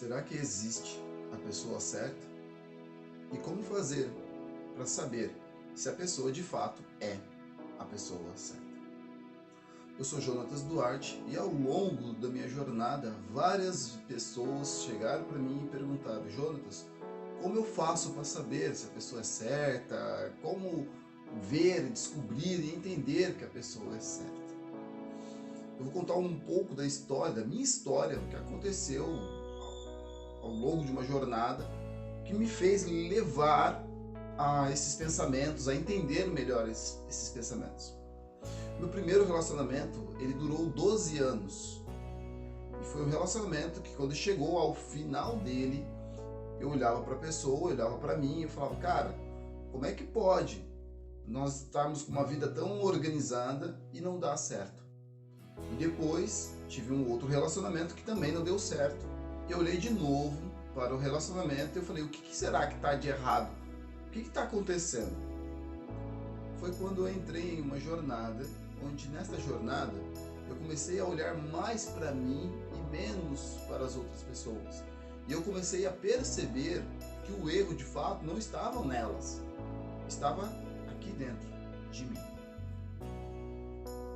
Será que existe a pessoa certa? E como fazer para saber se a pessoa de fato é a pessoa certa? Eu sou Jonatas Duarte e ao longo da minha jornada, várias pessoas chegaram para mim e perguntaram: Jonatas, como eu faço para saber se a pessoa é certa? Como ver, descobrir e entender que a pessoa é certa? Eu vou contar um pouco da história, da minha história, o que aconteceu ao longo de uma jornada que me fez levar a esses pensamentos, a entender melhor esses pensamentos. Meu primeiro relacionamento, ele durou 12 anos. E foi um relacionamento que quando chegou ao final dele, eu olhava para a pessoa, olhava para mim e eu falava: cara, como é que pode nós estarmos com uma vida tão organizada e não dar certo? E depois tive um outro relacionamento que também não deu certo. Eu olhei de novo para o relacionamento e eu falei: o que será que está de errado? O que está acontecendo? Foi quando eu entrei em uma jornada, onde nesta jornada eu comecei a olhar mais para mim e menos para as outras pessoas. E eu comecei a perceber que o erro de fato não estava nelas, estava aqui dentro de mim.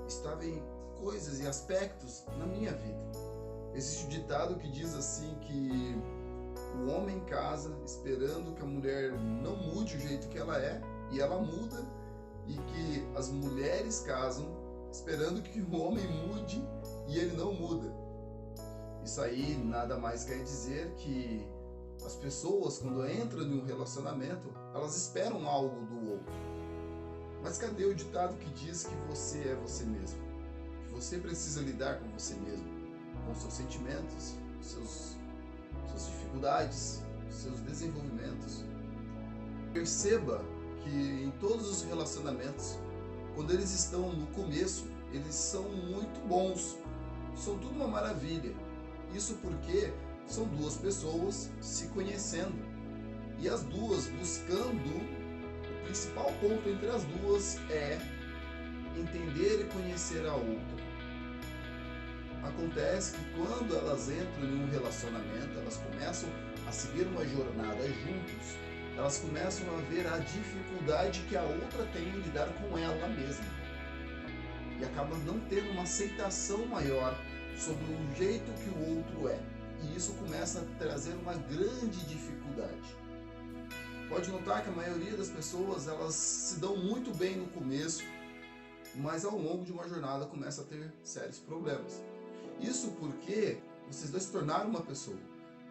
Estava em coisas e aspectos na minha vida. Existe um ditado que diz assim que o homem casa esperando que a mulher não mude o jeito que ela é e ela muda, e que as mulheres casam esperando que o homem mude e ele não muda. Isso aí nada mais quer dizer que as pessoas, quando entram em um relacionamento, elas esperam algo do outro. Mas cadê o ditado que diz que você é você mesmo? Que você precisa lidar com você mesmo, com seus sentimentos, suas dificuldades, seus desenvolvimentos. Perceba que em todos os relacionamentos, quando eles estão no começo, eles são muito bons, são tudo uma maravilha. Isso porque são duas pessoas se conhecendo e as duas buscando. O principal ponto entre as duas é entender e conhecer a outra. Acontece que quando elas entram em um relacionamento, elas começam a seguir uma jornada juntos, elas começam a ver a dificuldade que a outra tem em lidar com ela mesma. E acabam não tendo uma aceitação maior sobre o jeito que o outro é. E isso começa a trazer uma grande dificuldade. Pode notar que a maioria das pessoas, elas se dão muito bem no começo, mas ao longo de uma jornada começa a ter sérios problemas. Isso porque vocês dois se tornaram uma pessoa.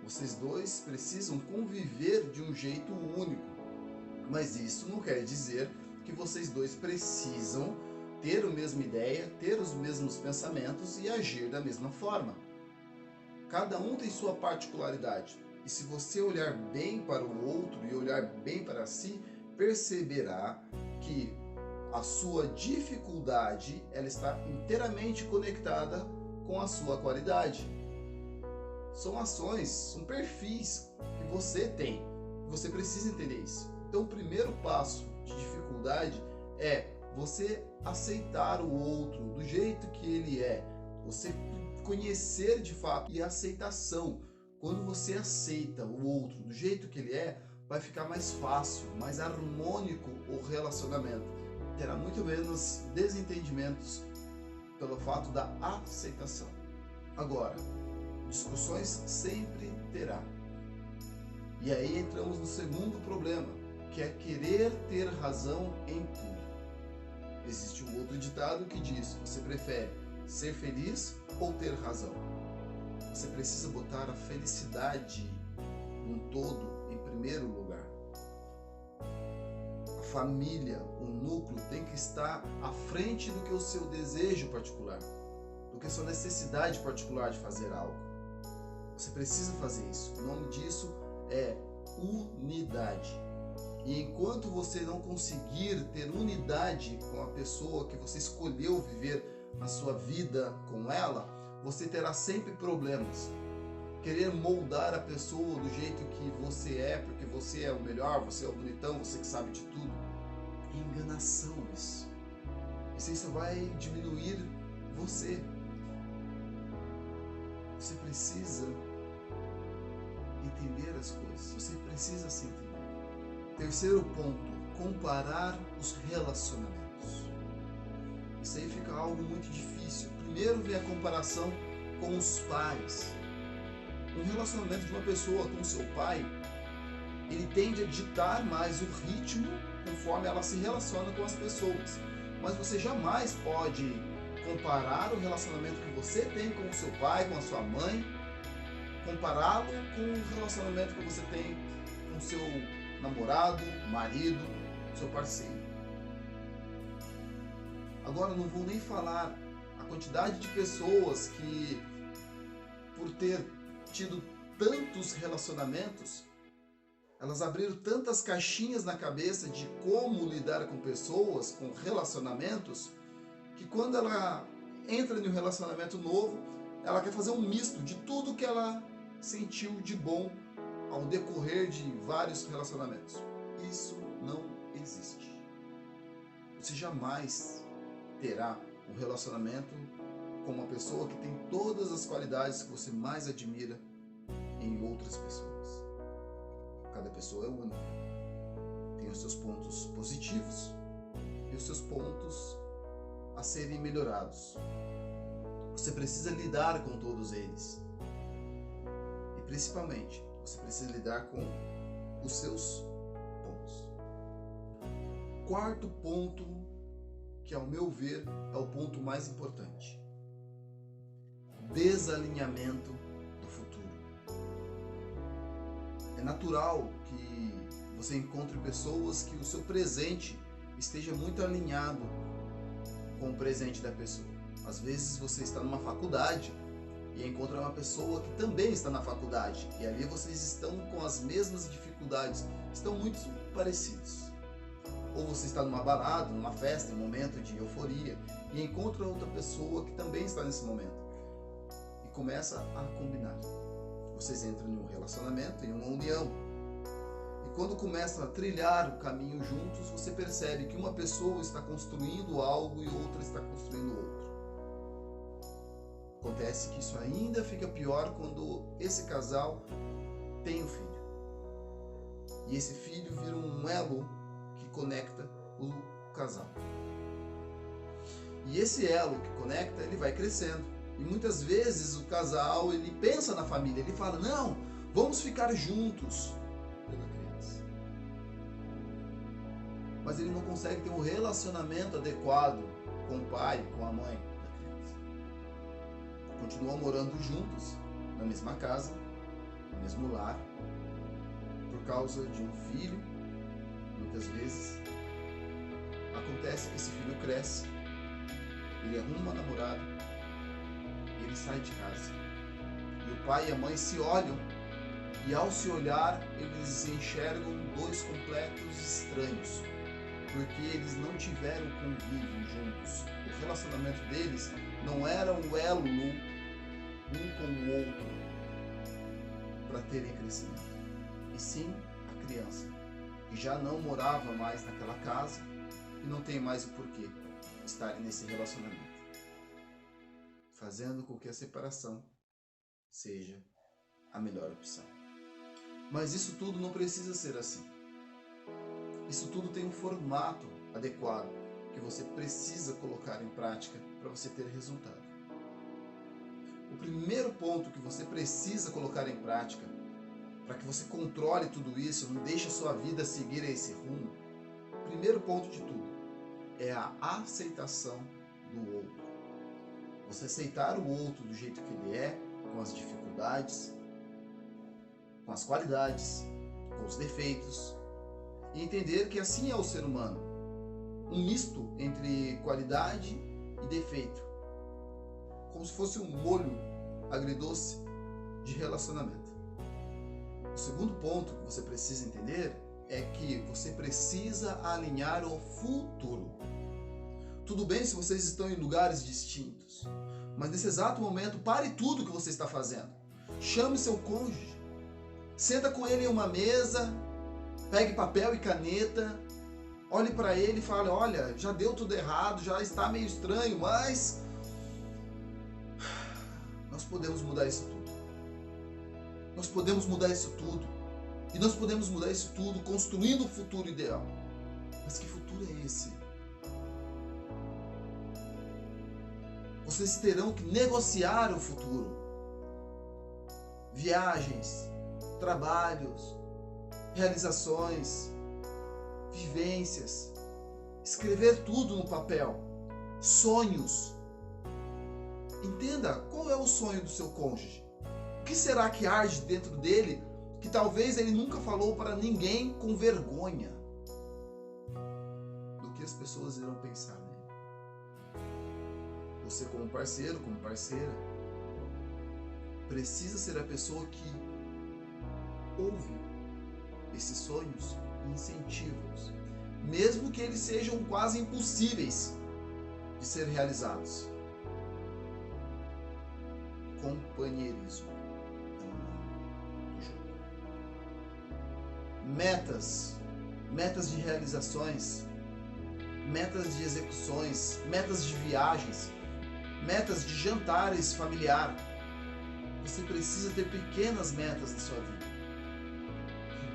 Vocês dois precisam conviver de um jeito único. Mas isso não quer dizer que vocês dois precisam ter a mesma ideia, ter os mesmos pensamentos e agir da mesma forma. Cada um tem sua particularidade. E se você olhar bem para o outro e olhar bem para si, perceberá que a sua dificuldade ela está inteiramente conectada com a sua qualidade. São ações, são perfis que você tem. Você precisa entender isso. Então o primeiro passo de dificuldade é você aceitar o outro do jeito que ele é. Você conhecer de fato e aceitação. Quando você aceita o outro do jeito que ele é, vai ficar mais fácil, mais harmônico o relacionamento. Terá muito menos desentendimentos pelo fato da aceitação. Agora, discussões sempre terá. E aí entramos no segundo problema, que é querer ter razão em tudo. Existe um outro ditado que diz: você prefere ser feliz ou ter razão? Você precisa botar a felicidade num todo em primeiro lugar. A família, o núcleo tem que estar à frente do que o seu desejo particular, do que a sua necessidade particular de fazer algo. Você precisa fazer isso. O nome disso é unidade. E enquanto você não conseguir ter unidade com a pessoa que você escolheu viver a sua vida com ela, você terá sempre problemas. Querer moldar a pessoa do jeito que você é, porque você é o melhor, você é o bonitão, você que sabe de tudo. É enganação isso. Isso só vai diminuir você. Você precisa entender as coisas. Você precisa se entender. Terceiro ponto, comparar os relacionamentos. Isso aí fica algo muito difícil. Primeiro vem a comparação com os pais. Um relacionamento de uma pessoa com seu pai, ele tende a ditar mais o ritmo conforme ela se relaciona com as pessoas. Mas você jamais pode comparar o relacionamento que você tem com o seu pai, com a sua mãe, compará-lo com o relacionamento que você tem com seu namorado, marido, seu parceiro. Agora não vou nem falar a quantidade de pessoas que, por ter tido tantos relacionamentos, elas abriram tantas caixinhas na cabeça de como lidar com pessoas, com relacionamentos, que quando ela entra em um relacionamento novo, ela quer fazer um misto de tudo que ela sentiu de bom ao decorrer de vários relacionamentos. Isso não existe. Você jamais terá um relacionamento com uma pessoa que tem todas as qualidades que você mais admira em outras pessoas. Cada pessoa é única. Tem os seus pontos positivos e os seus pontos a serem melhorados. Você precisa lidar com todos eles. E principalmente, você precisa lidar com os seus pontos. Quarto ponto, que ao meu ver é o ponto mais importante: desalinhamento do futuro. É natural que você encontre pessoas que o seu presente esteja muito alinhado com o presente da pessoa. Às vezes você está numa faculdade e encontra uma pessoa que também está na faculdade, e ali vocês estão com as mesmas dificuldades, estão muito parecidos. Ou você está numa balada, numa festa, em um momento de euforia, e encontra outra pessoa que também está nesse momento, e começa a combinar. Vocês entram em um relacionamento, em uma união, e quando começam a trilhar o caminho juntos, você percebe que uma pessoa está construindo algo e outra está construindo outro. Acontece que isso ainda fica pior quando esse casal tem um filho. E esse filho vira um elo que conecta o casal. E esse elo que conecta, ele vai crescendo. E muitas vezes o casal, ele pensa na família, ele fala: não, vamos ficar juntos pela criança. Mas ele não consegue ter um relacionamento adequado com o pai, com a mãe da criança. Continuam morando juntos, na mesma casa, no mesmo lar, por causa de um filho. Muitas vezes acontece que esse filho cresce, ele arruma uma namorada, ele sai de casa, e o pai e a mãe se olham, e ao se olhar eles enxergam dois completos estranhos, porque eles não tiveram convívio juntos. O relacionamento deles não era um elo um com o outro para terem crescimento, e sim a criança, que já não morava mais naquela casa e não tem mais o porquê estarem nesse relacionamento, fazendo com que a separação seja a melhor opção. Mas isso tudo não precisa ser assim. Isso tudo tem um formato adequado que você precisa colocar em prática para você ter resultado. O primeiro ponto que você precisa colocar em prática para que você controle tudo isso, não deixe a sua vida seguir esse rumo, o primeiro ponto de tudo é a aceitação do outro. Você aceitar o outro do jeito que ele é, com as dificuldades, com as qualidades, com os defeitos, e entender que assim é o ser humano, um misto entre qualidade e defeito, como se fosse um molho agridoce de relacionamento. O segundo ponto que você precisa entender é que você precisa alinhar o futuro. Tudo bem se vocês estão em lugares distintos, mas nesse exato momento, pare tudo que você está fazendo. Chame seu cônjuge, senta com ele em uma mesa, pegue papel e caneta, olhe para ele e fale: olha, já deu tudo errado, já está meio estranho, mas nós podemos mudar isso tudo. Nós podemos mudar isso tudo. E nós podemos mudar isso tudo construindo o futuro ideal. Mas que futuro é esse? Vocês terão que negociar o futuro. Viagens, trabalhos, realizações, vivências. Escrever tudo no papel. Sonhos. Entenda qual é o sonho do seu cônjuge. O que será que arde dentro dele que talvez ele nunca falou para ninguém com vergonha do que as pessoas irão pensar nele? Você como parceiro, como parceira, precisa ser a pessoa que ouve esses sonhos e incentiva-os, mesmo que eles sejam quase impossíveis de ser realizados. Companheirismo é o nome do jogo. Metas de realizações, metas de execuções, metas de viagens, metas de jantares familiar. Você precisa ter pequenas metas na sua vida.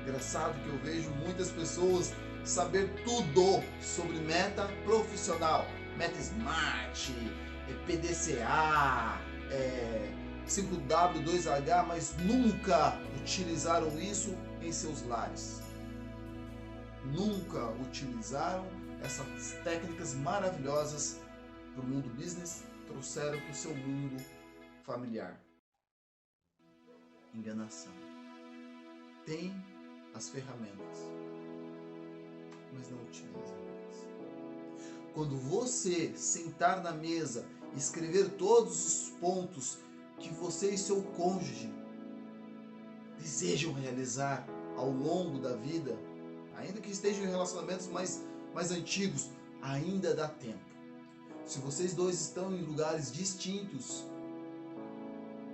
Engraçado que eu vejo muitas pessoas saber tudo sobre meta profissional, meta SMART, PDCA, 5W2H, mas nunca utilizaram isso em seus lares. Nunca utilizaram essas técnicas maravilhosas para o mundo business, trouxeram para o seu mundo familiar. Enganação. Tem as ferramentas, mas não utiliza. Quando você sentar na mesa e escrever todos os pontos que você e seu cônjuge desejam realizar ao longo da vida, ainda que estejam em relacionamentos mais antigos, ainda dá tempo. Se vocês dois estão em lugares distintos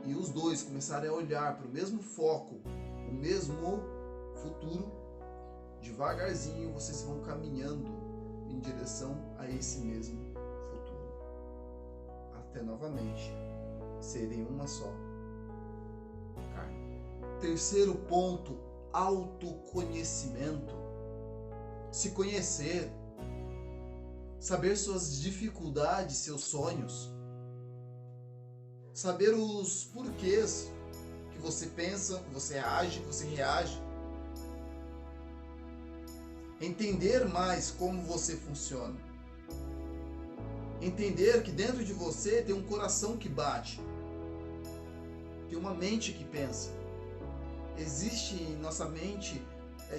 e os dois começarem a olhar para o mesmo foco, o mesmo futuro, devagarzinho vocês vão caminhando em direção a esse mesmo futuro, até novamente serem uma só carne. Terceiro ponto, autoconhecimento. Se conhecer, saber suas dificuldades, seus sonhos, saber os porquês que você pensa, que você age, que você reage. Entender mais como você funciona. Entender que dentro de você tem um coração que bate. Tem uma mente que pensa. Existe em nossa mente,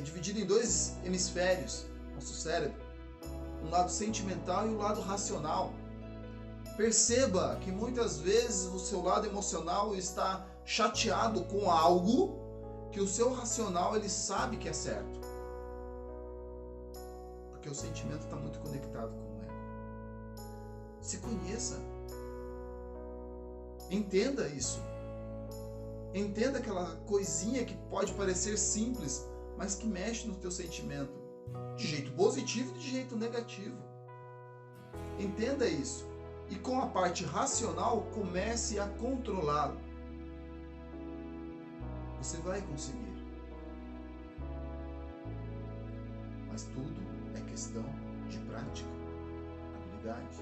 dividida em dois hemisférios, nosso cérebro. Um lado sentimental e o lado racional. Perceba que muitas vezes o seu lado emocional está chateado com algo que o seu racional ele sabe que é certo. Porque o sentimento está muito conectado com o ego. Se conheça. Entenda isso. Entenda aquela coisinha que pode parecer simples, mas que mexe no teu sentimento. De jeito positivo e de jeito negativo. Entenda isso. E com a parte racional, comece a controlá-lo. Você vai conseguir. Mas tudo é questão de prática, habilidade.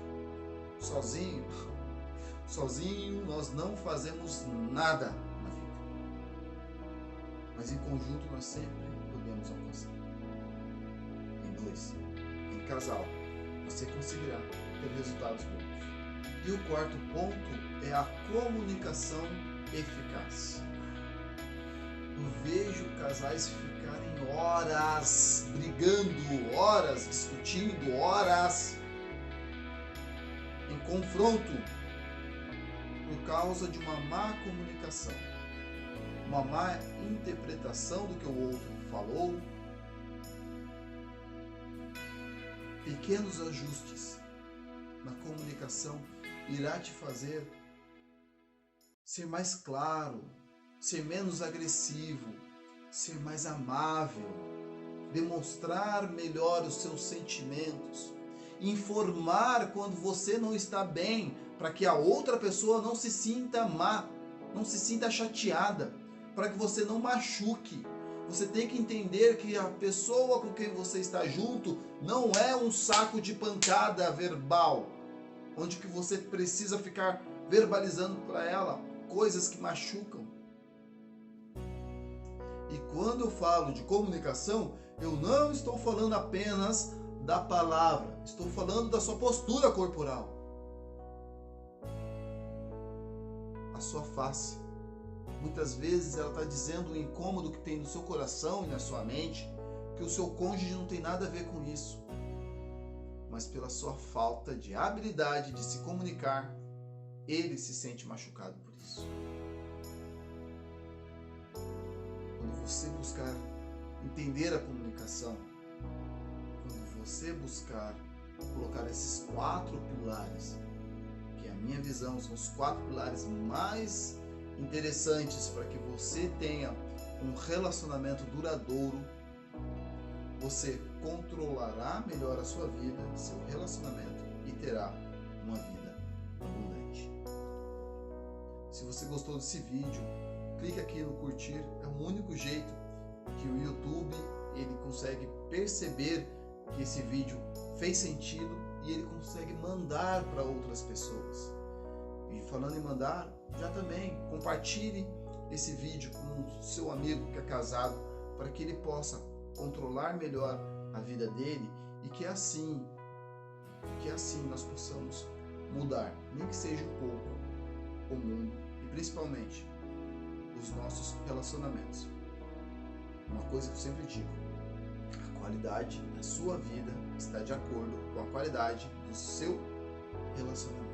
Sozinho nós não fazemos nada na vida. Mas em conjunto nós sempre podemos alcançar. Em dois, em casal, você conseguirá ter resultados bons. E o quarto ponto é a comunicação eficaz. Eu vejo casais ficarem horas brigando, horas discutindo, horas em confronto por causa de uma má comunicação, uma má interpretação do que o outro falou. Pequenos ajustes na comunicação irá te fazer ser mais claro, ser menos agressivo, ser mais amável, demonstrar melhor os seus sentimentos, informar quando você não está bem, para que a outra pessoa não se sinta má, não se sinta chateada, para que você não machuque. Você tem que entender que a pessoa com quem você está junto não é um saco de pancada verbal, onde que você precisa ficar verbalizando para ela coisas que machucam. E quando eu falo de comunicação, eu não estou falando apenas da palavra, estou falando da sua postura corporal, a sua face. Muitas vezes ela está dizendo o incômodo que tem no seu coração e na sua mente, que o seu cônjuge não tem nada a ver com isso, mas pela sua falta de habilidade de se comunicar, ele se sente machucado por isso. Quando você buscar entender a comunicação, quando você buscar colocar esses 4 pilares, que a minha visão são os 4 pilares mais interessantes para que você tenha um relacionamento duradouro, você controlará melhor a sua vida, seu relacionamento e terá uma vida abundante. Se você gostou desse vídeo, clique aqui no curtir, é o único jeito que o YouTube ele consegue perceber que esse vídeo fez sentido e ele consegue mandar para outras pessoas. E falando em mandar, já também compartilhe esse vídeo com o seu amigo que é casado, para que ele possa controlar melhor a vida dele e que assim nós possamos mudar, nem que seja um pouco, o mundo e principalmente os nossos relacionamentos. Uma coisa que eu sempre digo: a qualidade da sua vida está de acordo com a qualidade do seu relacionamento.